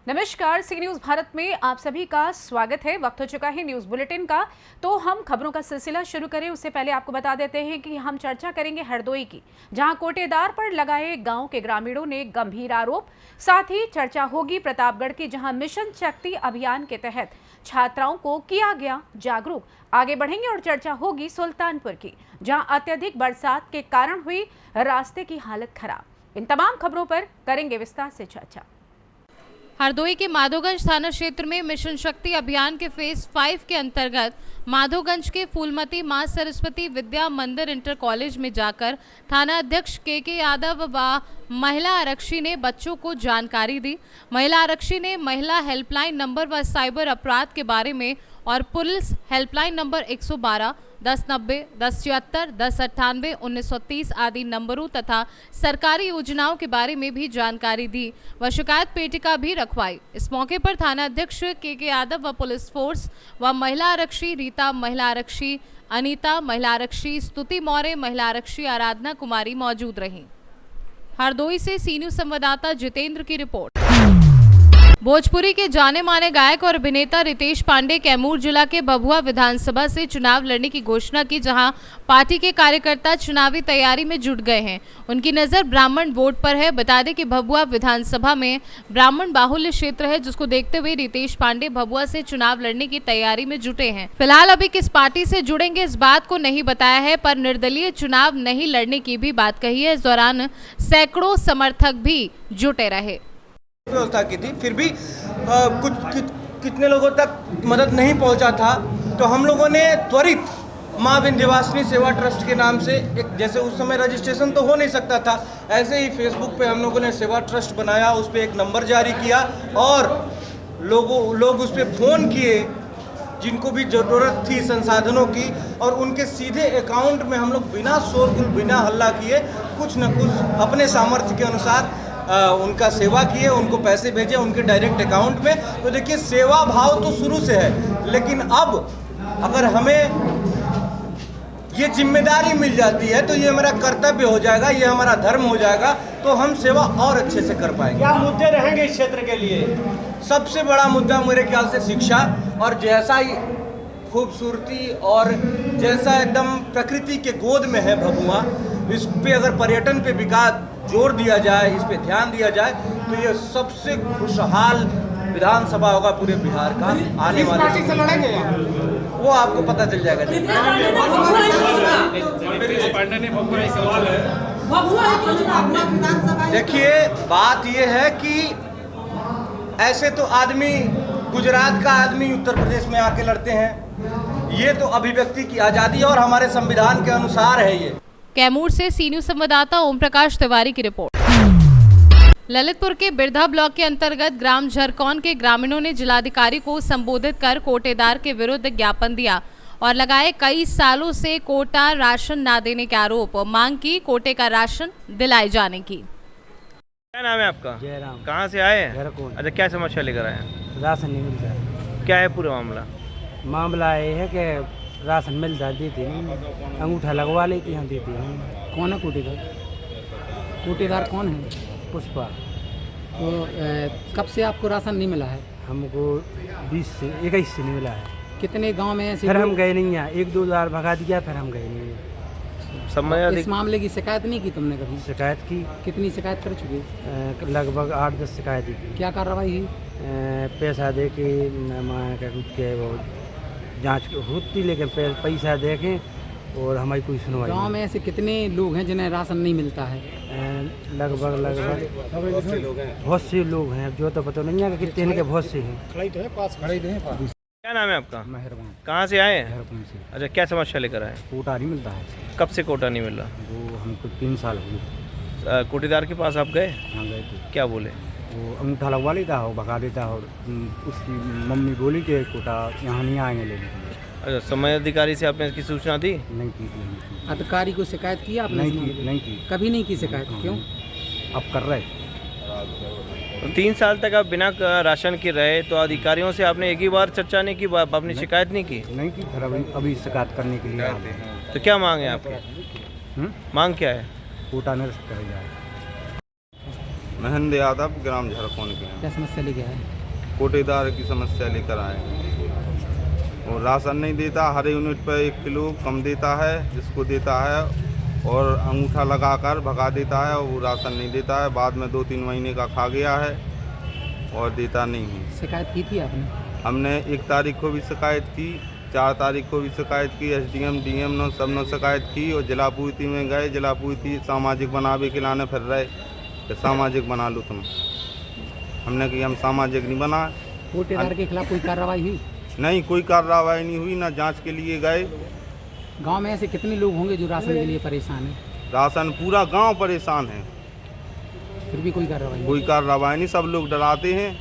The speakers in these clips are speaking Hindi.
नमस्कार, सी न्यूज भारत में आप सभी का स्वागत है। वक्त हो चुका है न्यूज बुलेटिन का। तो हम खबरों का सिलसिला शुरू करें उससे पहले आपको बता देते हैं कि हम चर्चा करेंगे हरदोई की, जहां कोटेदार पर लगाए गांव के ग्रामीणों ने गंभीर आरोप। साथ ही चर्चा होगी प्रतापगढ़ की, जहां मिशन शक्ति अभियान के तहत छात्राओं को किया गया जागरूक। आगे बढ़ेंगे और चर्चा होगी सुल्तानपुर की, जहां अत्यधिक बरसात के कारण हुई रास्ते की हालत खराब। इन तमाम खबरों पर करेंगे विस्तार से चर्चा। हरदोई के माधोगंज थाना क्षेत्र में मिशन शक्ति अभियान के फेज 5 के अंतर्गत माधोगंज के फूलमती मां सरस्वती विद्या मंदिर इंटर कॉलेज में जाकर थाना अध्यक्ष के यादव व महिला आरक्षी ने बच्चों को जानकारी दी। महिला आरक्षी ने महिला हेल्पलाइन नंबर व साइबर अपराध के बारे में और पुलिस हेल्पलाइन नंबर 112, 1090, 1076, 1098, 1930 आदि नंबरों तथा सरकारी योजनाओं के बारे में भी जानकारी दी व शिकायत पेटिका भी रखवाई। इस मौके पर थाना अध्यक्ष के यादव व पुलिस फोर्स व महिला आरक्षी रीता, महिला आरक्षी अनीता, महिला आरक्षी स्तुति मौर्य, महिला आरक्षी आराधना कुमारी मौजूद रहीं। हरदोई से सी न्यूज संवाददाता जितेंद्र की रिपोर्ट। भोजपुरी के जाने माने गायक और अभिनेता रितेश पांडे कैमूर जिला के भभुआ विधानसभा से चुनाव लड़ने की घोषणा की, जहां पार्टी के कार्यकर्ता चुनावी तैयारी में जुट गए हैं। उनकी नजर ब्राह्मण वोट पर है। बता दें कि भभुआ विधानसभा में ब्राह्मण बाहुल्य क्षेत्र है, जिसको देखते हुए रितेश पांडे भभुआ से चुनाव लड़ने की तैयारी में जुटे हैं। फिलहाल अभी किस पार्टी से जुड़ेंगे इस बात को नहीं बताया है, पर निर्दलीय चुनाव नहीं लड़ने की भी बात कही है। इस दौरान सैकड़ों समर्थक भी जुटे रहे। व्यवस्था की थी, फिर भी कितने लोगों तक मदद नहीं पहुंचा था, तो हम लोगों ने त्वरित माँ विंध्यवासिनी सेवा ट्रस्ट के नाम से एक, जैसे उस समय रजिस्ट्रेशन तो हो नहीं सकता था, ऐसे ही फेसबुक पे हम लोगों ने सेवा ट्रस्ट बनाया, उस पर एक नंबर जारी किया और लोग उस पर फ़ोन किए जिनको भी ज़रूरत थी संसाधनों की, और उनके सीधे अकाउंट में हम लोग बिना शोरगुल बिना हल्ला किए कुछ न कुछ अपने सामर्थ्य के अनुसार उनका सेवा किए, उनको पैसे भेजे उनके डायरेक्ट अकाउंट में। तो देखिए, सेवा भाव तो शुरू से है, लेकिन अब अगर हमें ये जिम्मेदारी मिल जाती है तो ये हमारा कर्तव्य हो जाएगा, ये हमारा धर्म हो जाएगा, तो हम सेवा और अच्छे से कर पाएंगे। क्या मुद्दे रहेंगे इस क्षेत्र के लिए? सबसे बड़ा मुद्दा मेरे ख्याल से शिक्षा, और जैसा ही खूबसूरती और जैसा एकदम प्रकृति के गोद में है भभुआ, इस पे अगर पर्यटन पे विकास जोर दिया जाए, इस पे ध्यान दिया जाए, तो ये सबसे खुशहाल विधानसभा होगा पूरे बिहार का आने वाले से लड़ेंगे वो आपको पता चल जाएगा। देखिए, बात ये है कि ऐसे तो आदमी, गुजरात का आदमी उत्तर प्रदेश में आके लड़ते हैं, ये तो अभिव्यक्ति की आज़ादी और हमारे संविधान के अनुसार है। ये कैमूर से सी न्यूज संवाददाता ओम प्रकाश तिवारी की रिपोर्ट। ललितपुर के बिरधा ब्लॉक के अंतर्गत ग्राम झरकौन के ग्रामीणों ने जिलाधिकारी को संबोधित कर कोटेदार के विरुद्ध ज्ञापन दिया और लगाए कई सालों से कोटा राशन न देने के आरोप। मांग की कोटे का राशन दिलाए जाने की। क्या नाम है आपका? जयराम। कहाँ से आए हैं? झरकौन। अच्छा, क्या समस्या लेकर आए हैं? राशन नहीं मिलता। क्या है पूरा मामला? मामला ये है कि राशन मिलता देती नहीं, अंगूठा लगवा लेती हैं, देती हैं। कौन है कोटेदार? कोटेदार कौन है? पुष्पा। तो कब से आपको राशन नहीं मिला है? हमको 20 से 21 से नहीं मिला है। कितने गांव में ऐसे? फिर हम गए नहीं हैं, 1-2 बार भगा दिया, फिर हम गए नहीं हैं। इस मामले की शिकायत नहीं की तुमने कभी? शिकायत की। कितनी शिकायत कर चुकी? लगभग 8-10 शिकायत की। क्या कार्रवाई हुई? पैसा दे के वो जाँच होती, लेकिन पैसा दे के और हमारी कोई सुनवाई। गांव में ऐसे कितने लोग हैं जिन्हें राशन नहीं मिलता है? लगभग बहुत से लोग हैं, अब जो तो पता नहीं है कि कितने के बहुत से हैं। क्या नाम है आपका? मेहरबान। कहाँ से आए हैं? झरकौन से। अच्छा, क्या समस्या लेकर आए? कोटा नहीं मिलता है। कब से कोटा नहीं मिल रहा? वो हमको 3 साल हो गए। कोटेदार के पास आप गए? हाँ, गए थे। क्या बोले? वो अंगूठा लगवा लेता हो, भगा देता हो, और उसकी मम्मी बोली कि कोटा यहाँ नहीं आएंगे लेने के लिए। अच्छा, समय अधिकारी से आपने इसकी सूचना दी? नहीं की थी। अधिकारी को शिकायत की आपने? नहीं की। कभी नहीं की शिकायत? क्यों? अब कर रहे। 3 साल तक आप बिना राशन के रहे, तो अधिकारियों से आपने एक ही बार चर्चा नहीं की, अपनी शिकायत नहीं की? नहीं की, फिर अभी शिकायत करने के लिए आ गए। तो क्या मांग है आपकी? मांग क्या है? कोटा निरस्त कर जाए। महेंद्र यादव, ग्राम झरकौन के हैं। क्या समस्या लेके आए? कोटेदार की समस्या लेकर आए हैं। और राशन नहीं देता, हर यूनिट पर 1 किलो कम देता है, जिसको देता है और अंगूठा लगाकर भगा देता है, और वो राशन नहीं देता है। बाद में 2-3 महीने का खा गया है और देता नहीं है। शिकायत की थी आपने? हमने 1 तारीख को भी शिकायत की, 4 तारीख को भी शिकायत की, SDM DM ने सब ने शिकायत की, और जिला पूर्ति में गए। जिला पूर्ति सामाजिक बनावे के लाने फिर रहे कि सामाजिक बना लो तुम। हमने कि हम सामाजिक नहीं बना। कोटेदार के खिलाफ कोई कार्रवाई हुई? नहीं, कोई कार्रवाई नहीं हुई, ना जांच के लिए गए। गांव में ऐसे कितने लोग होंगे जो राशन के लिए परेशान हैं? राशन पूरा गांव परेशान है, फिर भी कोई कार्रवाई नहीं? कोई कार्रवाई नहीं। सब लोग डराते हैं,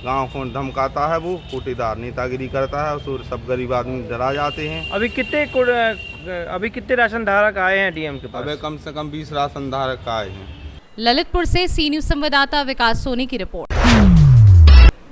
गांव को धमकाता है, वो कोटेदार नेतागिरी करता है, और सब गरीब आदमी डरा जाते हैं। अभी कितने राशन धारक आए हैं डीएम के पास? अबे कम से कम 20 राशन धारक आए हैं। ललितपुर से सी न्यूज संवाददाता विकास सोनी की रिपोर्ट।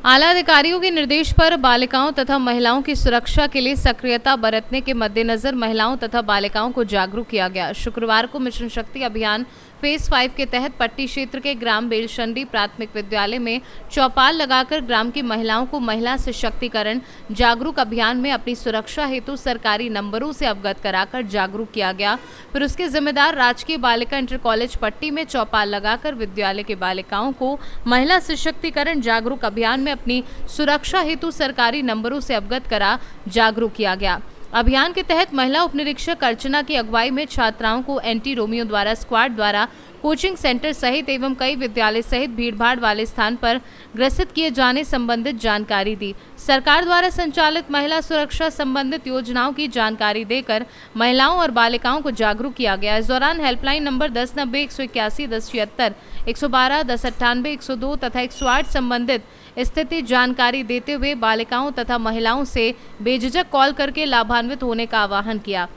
आला अधिकारियों के निर्देश पर बालिकाओं तथा महिलाओं की सुरक्षा के लिए सक्रियता बरतने के मद्देनजर महिलाओं तथा बालिकाओं को जागरूक किया गया। शुक्रवार को मिशन शक्ति अभियान फेज 5 के तहत पट्टी क्षेत्र के ग्राम बेलशंडी प्राथमिक विद्यालय में चौपाल लगाकर ग्राम की महिलाओं को महिला सशक्तिकरण जागरूक अभियान में अपनी सुरक्षा हेतु सरकारी नंबरों से अवगत कराकर जागरूक किया गया। फिर उसके जिम्मेदार राजकीय बालिका इंटर कॉलेज पट्टी में चौपाल लगाकर विद्यालय के बालिकाओं को महिला सशक्तिकरण जागरूक अभियान में अपनी सुरक्षा हेतु सरकारी नंबरों से अवगत करा जागरूक किया गया। अभियान के तहत महिला उपनिरीक्षक अर्चना की अगुवाई में छात्राओं को एंटी रोमियो द्वारा स्क्वाड द्वारा कोचिंग सेंटर सहित एवं कई विद्यालय सहित भीड़भाड़ वाले स्थान पर ग्रसित किए जाने संबंधित जानकारी दी। सरकार द्वारा संचालित महिला सुरक्षा संबंधित योजनाओं की जानकारी देकर महिलाओं और बालिकाओं को जागरूक किया गया। इस दौरान हेल्पलाइन नंबर 1090 181 1076 112 1098 102 तथा 108 संबंधित स्थिति जानकारी देते हुए बालिकाओं तथा महिलाओं से बेझिझक कॉल करके लाभान्वित होने का आह्वान किया।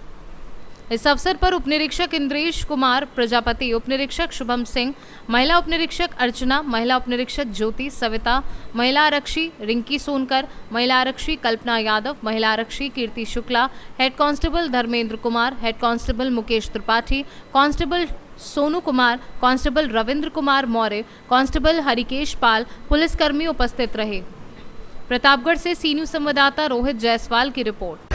इस अवसर पर उपनिरीक्षक इंद्रेश कुमार प्रजापति, उपनिरीक्षक शुभम सिंह, महिला उपनिरीक्षक अर्चना, महिला उपनिरीक्षक ज्योति सविता, महिला आरक्षी रिंकी सोनकर, महिला आरक्षी कल्पना यादव, महिला आरक्षी Kirti Shukla, head constable Dharmendra Kumar, head constable Mukesh Tripathi, constable Sonu Kumar, constable Ravindra Kumar Maurya, constable Harikesh Pal, पुलिसकर्मी उपस्थित रहे। प्रतापगढ़ से सी न्यूज संवाददाता रोहित जायसवाल की रिपोर्ट।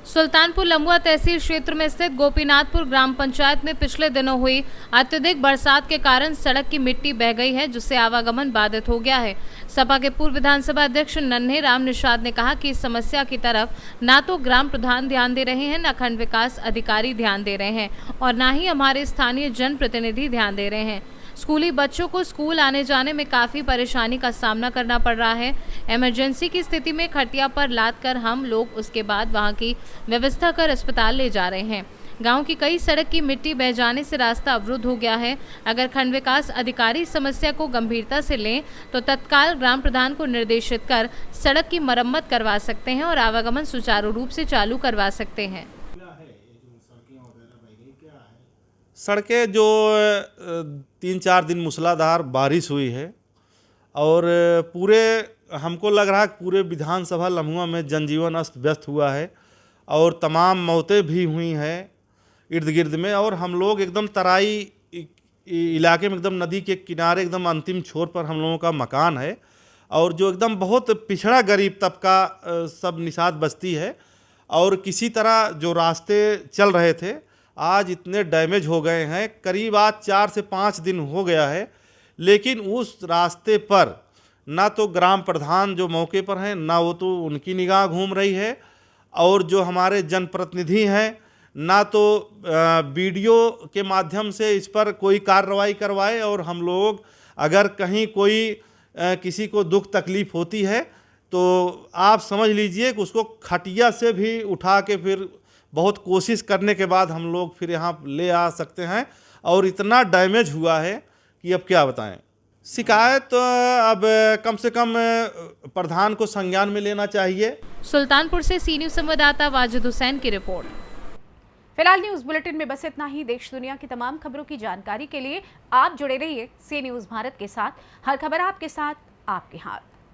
सुल्तानपुर लंबुआ तहसील क्षेत्र में स्थित गोपीनाथपुर ग्राम पंचायत में पिछले दिनों हुई अत्यधिक बरसात के कारण सड़क की मिट्टी बह गई है, जिससे आवागमन बाधित हो गया है। सपा के पूर्व विधानसभा अध्यक्ष नन्हे राम निषाद ने कहा कि इस समस्या की तरफ न तो ग्राम प्रधान ध्यान दे रहे हैं, न खंड विकास अधिकारी ध्यान दे रहे हैं और न ही हमारे स्थानीय जनप्रतिनिधि ध्यान दे रहे हैं। स्कूली बच्चों को स्कूल आने जाने में काफ़ी परेशानी का सामना करना पड़ रहा है। इमरजेंसी की स्थिति में खटिया पर लाद कर हम लोग उसके बाद वहां की व्यवस्था कर अस्पताल ले जा रहे हैं। गांव की कई सड़क की मिट्टी बह जाने से रास्ता अवरुद्ध हो गया है। अगर खंड विकास अधिकारी समस्या को गंभीरता से लें तो तत्काल ग्राम प्रधान को निर्देशित कर सड़क की मरम्मत करवा सकते हैं और आवागमन सुचारू रूप से चालू करवा सकते हैं। सड़कें जो 3-4 दिन मूसलाधार बारिश हुई है और पूरे हमको लग रहा है कि पूरे विधानसभा लम्हुआ में जनजीवन अस्त व्यस्त हुआ है और तमाम मौतें भी हुई हैं इर्द गिर्द में। और हम लोग एकदम तराई इलाके में एकदम नदी के किनारे एकदम अंतिम छोर पर हम लोगों का मकान है और जो एकदम बहुत पिछड़ा गरीब तबका सब निषाद बस्ती है। और किसी तरह जो रास्ते चल रहे थे आज इतने डैमेज हो गए हैं, करीब आज 4 से 5 दिन हो गया है, लेकिन उस रास्ते पर ना तो ग्राम प्रधान जो मौके पर हैं ना वो तो उनकी निगाह घूम रही है और जो हमारे जनप्रतिनिधि हैं ना तो वीडियो के माध्यम से इस पर कोई कार्रवाई करवाए। और हम लोग अगर कहीं कोई किसी को दुख तकलीफ़ होती है तो आप समझ लीजिए कि उसको खटिया से भी उठा के फिर बहुत कोशिश करने के बाद हम लोग फिर यहाँ ले आ सकते हैं। और इतना डैमेज हुआ है कि अब क्या बताएं। शिकायत अब कम से कम प्रधान को संज्ञान में लेना चाहिए। सुल्तानपुर से सी न्यूज संवाददाता वाजिद हुसैन की रिपोर्ट। फिलहाल न्यूज बुलेटिन में बस इतना ही। देश दुनिया की तमाम खबरों की जानकारी के लिए आप जुड़े रहिए सी न्यूज भारत के साथ। हर खबर आपके साथ, आपके हाथ।